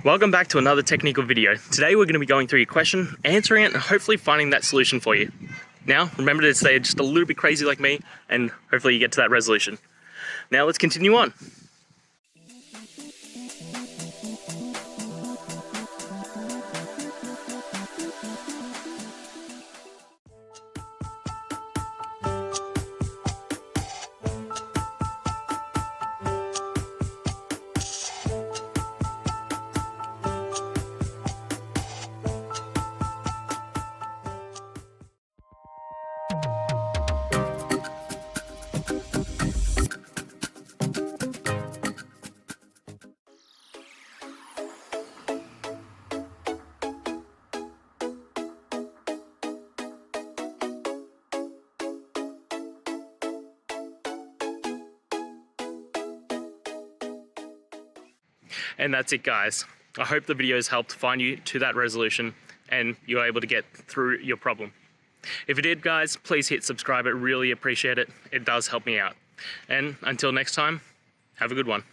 Welcome back to another technical video. Today we're going to be going through your question, answering it, and hopefully finding that solution for you. Now, remember to stay just a little bit crazy like me, and hopefully you get to that resolution. Now let's continue on. And that's it, guys. I hope the video has helped find you to that resolution and you're able to get through your problem. If it did, guys, please hit subscribe. I really appreciate it. It does help me out. And until next time, have a good one.